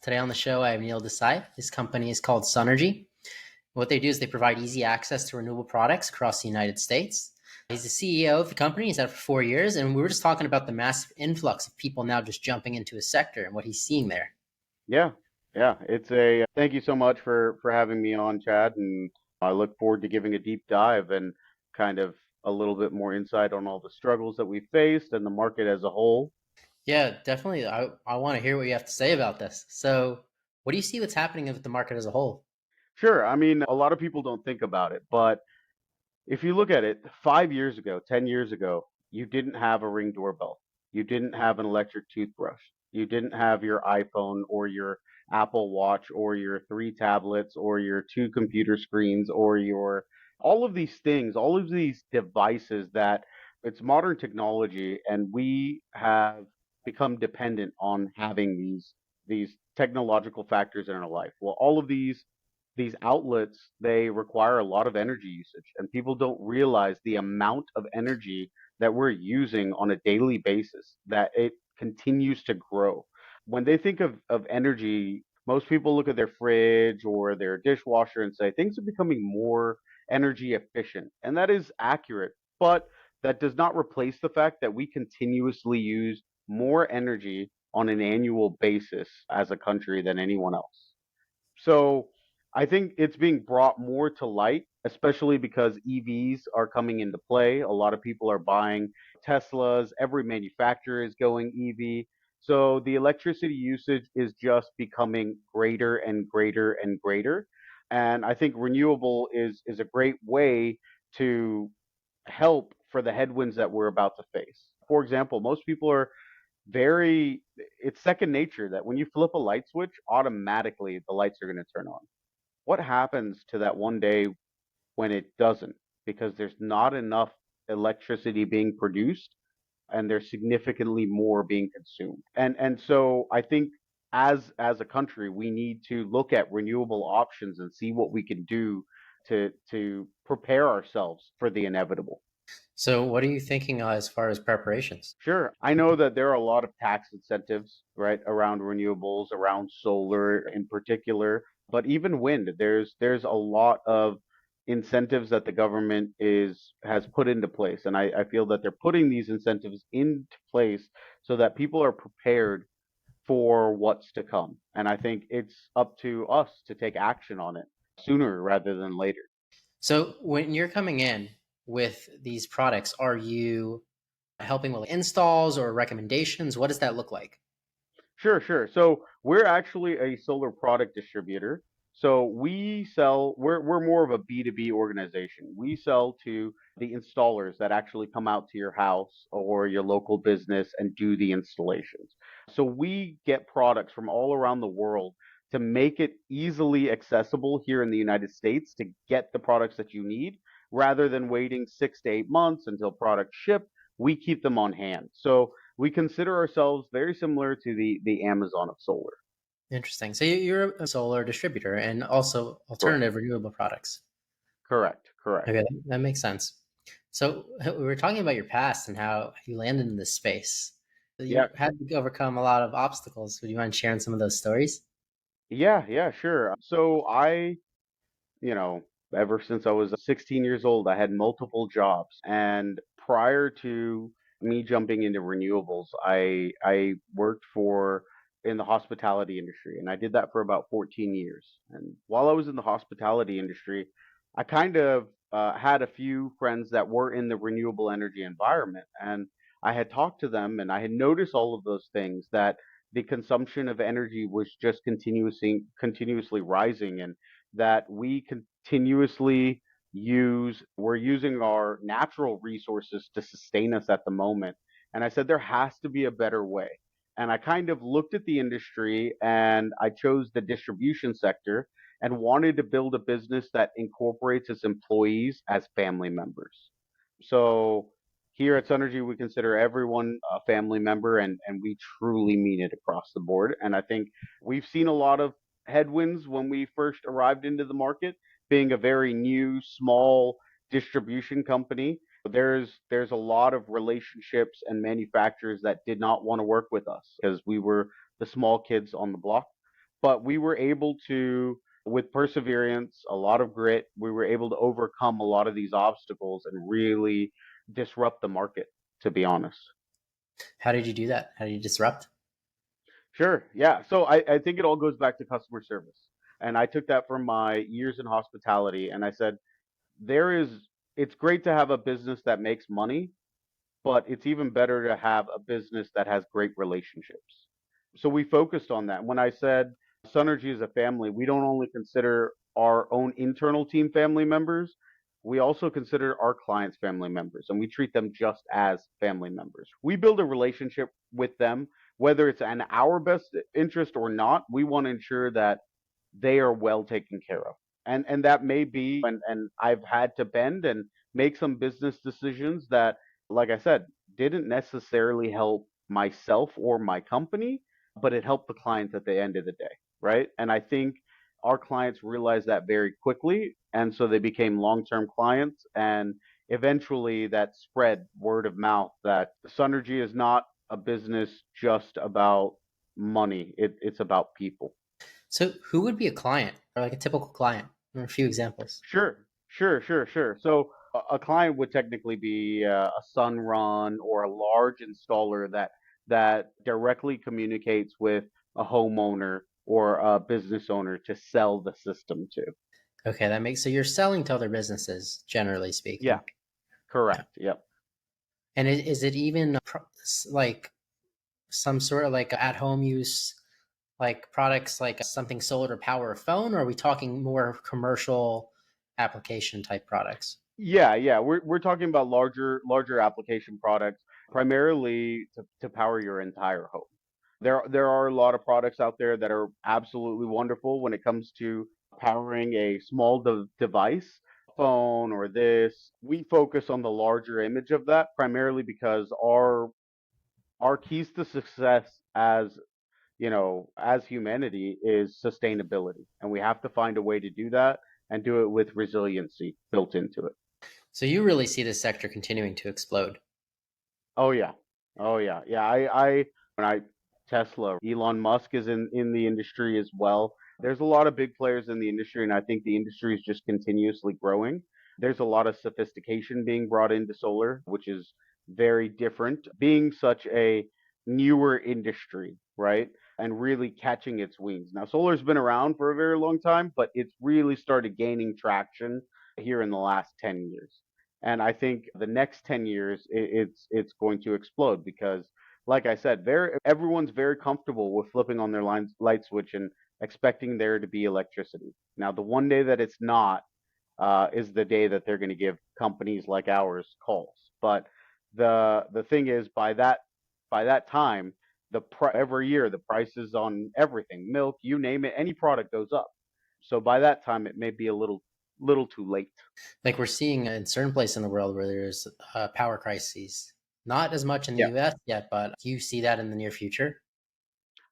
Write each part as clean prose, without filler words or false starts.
Today on the show, I have Neel Desai. His company is called Sunergy. What they do is they provide easy access to renewable products across the United States. He's the CEO of the company. He's had it for 4 years, and we were just talking about the massive influx of people now just jumping into his sector and what he's seeing there. Yeah, yeah. It's a thank you so much for having me on, Chad, and I look forward to giving a deep dive and kind of a little bit more insight on all the struggles that we faced and the market as a whole. Yeah, definitely. I want to hear what you have to say about this. So, what do you see what's happening with the market as a whole? Sure, I mean, a lot of people don't think about it, but if you look at it, 5 years ago, 10 years ago, you didn't have a Ring doorbell. You didn't have an electric toothbrush. You didn't have your iPhone or your Apple Watch or your three tablets or your two computer screens or your all of these things, all of these devices that it's modern technology and we have become dependent on having these technological factors in our life. Well, all of these outlets, they require a lot of energy usage, and people don't realize the amount of energy that we're using on a daily basis, that it continues to grow. When they think of energy, most people look at their fridge or their dishwasher and say things are becoming more energy efficient. And that is accurate, but that does not replace the fact that we continuously use more energy on an annual basis as a country than anyone else. So I think it's being brought more to light, especially because EVs are coming into play. A lot of people are buying Teslas. Every manufacturer is going EV. So the electricity usage is just becoming greater and greater and greater. And I think renewable is a great way to help for the headwinds that we're about to face. For example, most people are very, it's second nature that when you flip a light switch, automatically the lights are going to turn on. What happens to that one day when it doesn't? Because there's not enough electricity being produced and there's significantly more being consumed. And so I think as a country, we need to look at renewable options and see what we can do to prepare ourselves for the inevitable. So, what are you thinking as far as preparations? Sure. I know that there are a lot of tax incentives, right, around renewables, around solar in particular, but even wind, there's a lot of incentives that the government is has put into place. And I feel that they're putting these incentives into place so that people are prepared for what's to come. And I think it's up to us to take action on it sooner rather than later. So, when you're coming in with these products, are you helping with installs or recommendations? What does that look like? Sure, sure. So we're actually a solar product distributor. So we're more of a B2B organization. We sell to the installers that actually come out to your house or your local business and do the installations. So we get products from all around the world to make it easily accessible here in the United States to get the products that you need rather than waiting 6 to 8 months until products ship. We keep them on hand. So we consider ourselves very similar to the Amazon of solar. Interesting. So, you're a solar distributor and also Correct. alternative renewable products. Correct. Correct. Okay, that makes sense. So, we were talking about your past and how you landed in this space. Yeah. You had to overcome a lot of obstacles. Would you mind sharing some of those stories? Yeah. Yeah. Sure. So you know, ever since I was 16 years old, I had multiple jobs. And prior to me jumping into renewables, I worked for in the hospitality industry, and I did that for about 14 years. And while I was in the hospitality industry, I kind of had a few friends that were in the renewable energy environment, and I had talked to them, and I had noticed all of those things that the consumption of energy was just continuously rising, and that we continuously we're using our natural resources to sustain us at the moment. And I said there has to be a better way. And I kind of looked at the industry and I chose the distribution sector and wanted to build a business that incorporates its employees as family members. So here at Synergy, we consider everyone a family member, and we truly mean it across the board. And I think we've seen a lot of headwinds when we first arrived into the market, being a very new, small distribution company. There's a lot of relationships and manufacturers that did not want to work with us because we were the small kids on the block. but we were able to, with perseverance, a lot of grit, we were able to overcome a lot of these obstacles and really disrupt the market, to be honest. How did you do that? How did you disrupt? Sure. Yeah. So I think it all goes back to customer service. And I took that from my years in hospitality and I said, there is, it's great to have a business that makes money, but it's even better to have a business that has great relationships. So we focused on that. When I said Synergy is a family, we don't only consider our own internal team family members, we also consider our clients family members, and we treat them just as family members. We build a relationship with them, whether it's in our best interest or not. We want to ensure that they are well taken care of. And that may be, and I've had to bend and make some business decisions that, like I said, didn't necessarily help myself or my company, but it helped the clients at the end of the day, right? And I think our clients realized that very quickly, and so they became long-term clients, and eventually that spread word of mouth that Synergy is not a business just about money. It's about people. So, who would be a client or like a typical client? Or a few examples. Sure. So a client would technically be a Sunrun or a large installer that directly communicates with a homeowner or a business owner to sell the system to. Okay, that makes so you're selling to other businesses, generally Yeah, speaking. Yeah. correct. Yep. And is it even like some sort of like at home use, like products like something solar to power a phone, or are we talking more commercial application type products? Yeah. We're talking about larger application products, primarily to power your entire home. There are a lot of products out there that are absolutely wonderful when it comes to powering a small device, phone or this. We focus on the larger image of that primarily because our keys to success as as humanity is sustainability, and we have to find a way to do that and do it with resiliency built into it. So you really see this sector continuing to explode. Oh yeah. Oh yeah. Yeah. I when I Tesla, Elon Musk is in the industry as well. There's a lot of big players in the industry, and I think the industry is just continuously growing. There's a lot of sophistication being brought into solar, which is very different, being such a newer industry, right? And really catching its wings. Now, solar's been around for a very long time, but it's really started gaining traction here in the last 10 years. And I think the next 10 years, it's going to explode because, like I said, everyone's very comfortable with flipping on their light switch and expecting there to be electricity. Now, the one day that it's not is the day that they're going to give companies like ours calls. But the thing is, by that time, every year the prices on everything, milk, you name it, any product goes up. So by that time, it may be a little too late. Like we're seeing in certain places in the world where there's power crises. Not as much in the Yeah. U.S. yet, but do you see that in the near future?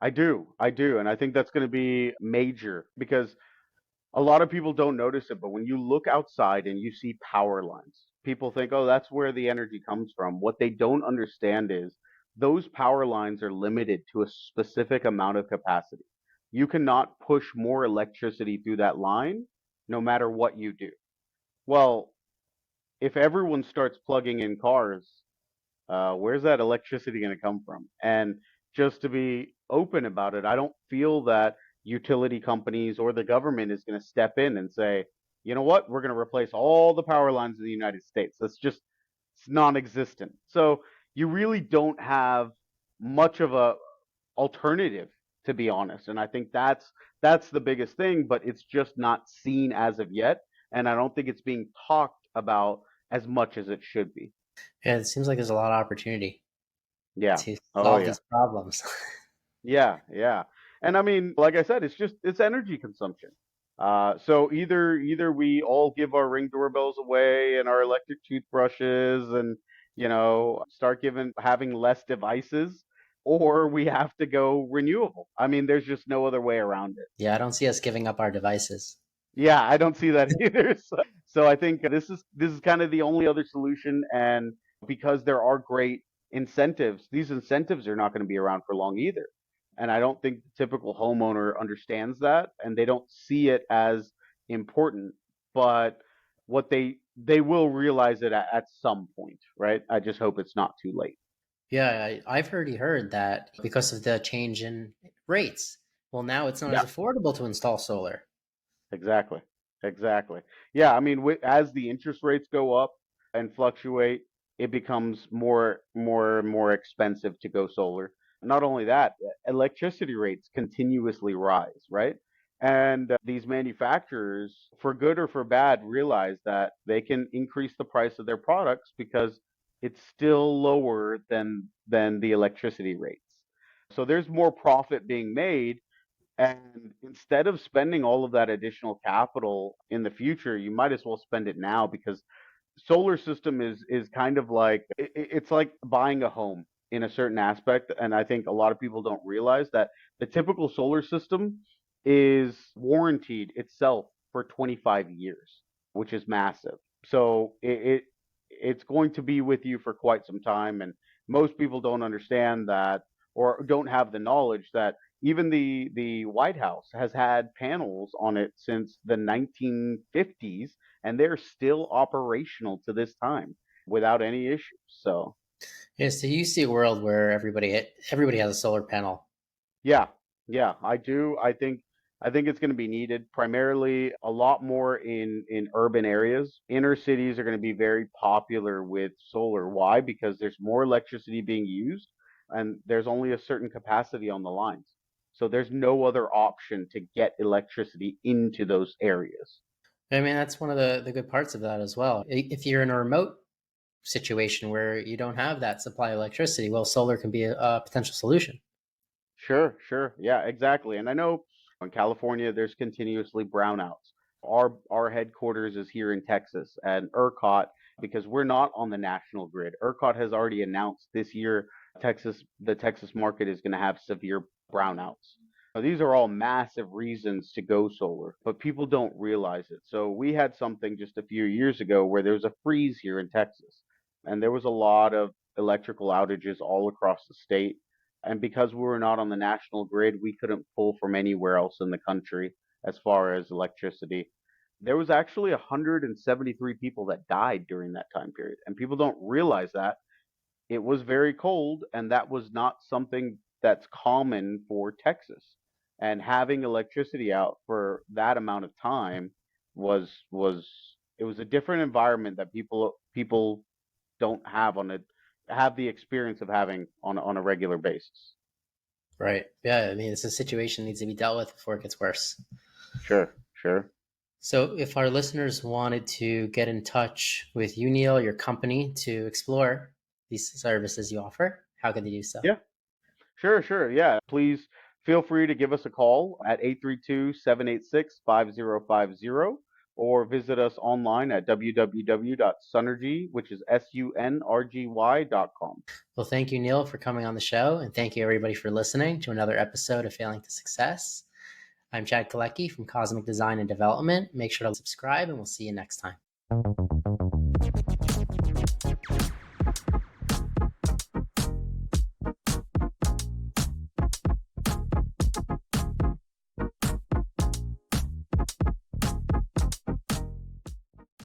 I do, and I think that's going to be major because a lot of people don't notice it, but when you look outside and you see power lines, people think, "Oh, that's where the energy comes from." What they don't understand is those power lines are limited to a specific amount of capacity. You cannot push more electricity through that line no matter what you do. Well, if everyone starts plugging in cars, where's that electricity going to come from? And just to be open about it, I don't feel that utility companies or the government is going to step in and say, you know what, we're going to replace all the power lines in the United States. It's non-existent. So you really don't have much of a alternative, to be honest. And I think that's the biggest thing, but it's just not seen as of yet. And I don't think it's being talked about as much as it should be. Yeah, it seems like there's a lot of opportunity Yeah. to Oh solve yeah. these problems. Yeah. And I mean, like I said, it's energy consumption. So either we all give our Ring doorbells away and our electric toothbrushes and start giving having less devices, or we have to go renewable. I mean, there's just no other way around it. Yeah, I don't see us giving up our devices. Yeah, I don't see that either. So I think this is kind of the only other solution, and because there are great incentives, these incentives are not going to be around for long either. And I don't think the typical homeowner understands that, and they don't see it as important. But what they will realize it at some point, right? I just hope it's not too late. Yeah, I've already heard that because of the change in rates. Well, now it's not as Yeah, affordable to install solar. exactly. Exactly. Yeah, I mean, as the interest rates go up and fluctuate, it becomes more expensive to go solar. Not only that, electricity rates continuously rise, right? And these manufacturers, for good or for bad, realize that they can increase the price of their products because it's still lower than the electricity rates. So there's more profit being made, and instead of spending all of that additional capital in the future, you might as well spend it now, because solar system is kind of like it's like buying a home in a certain aspect. And I think a lot of people don't realize that the typical solar system is warranted itself for 25 years, which is massive. So it's going to be with you for quite some time, and most people don't understand that, or don't have the knowledge that even the White House has had panels on it since the 1950s, and they're still operational to this time without any issues. So Yeah, so you see a world where everybody has a solar panel. yeah, yeah, I do. I think it's going to be needed primarily a lot more in urban areas. Inner cities are going to be very popular with solar. Why? Because there's more electricity being used, and there's only a certain capacity on the lines. So there's no other option to get electricity into those areas. I mean, that's one of the good parts of that as well. If you're in a remote situation where you don't have that supply of electricity, well, solar can be a potential solution. Sure, sure. Yeah, exactly. And I know in California there's continuously brownouts. Our headquarters is here in Texas, and ERCOT, because we're not on the national grid. ERCOT has already announced this year the Texas market is going to have severe brownouts. Now, these are all massive reasons to go solar, but people don't realize it. So we had something just a few years ago where there was a freeze here in Texas, and there was a lot of electrical outages all across the state, and because we were not on the national grid, we couldn't pull from anywhere else in the country as far as electricity. There was actually 173 people that died during that time period, and people don't realize that it was very cold, and that was not something that's common for Texas. And having electricity out for that amount of time was it was a different environment that people don't have the experience of having on a regular basis. Right. Yeah. I mean, it's a situation that needs to be dealt with before it gets worse. Sure, sure. So, if our listeners wanted to get in touch with you, Neel, your company, to explore these services you offer, how could they do so? Yeah, sure, sure. Yeah. Please feel free to give us a call at 832-786-5050, or visit us online at www.sunergy, which is sunrgy.com. Well, thank you, Neel, for coming on the show. And thank you, everybody, for listening to another episode of Failing to Success. I'm Chad Kalecki from Cosmic Design and Development. Make sure to subscribe, and we'll see you next time.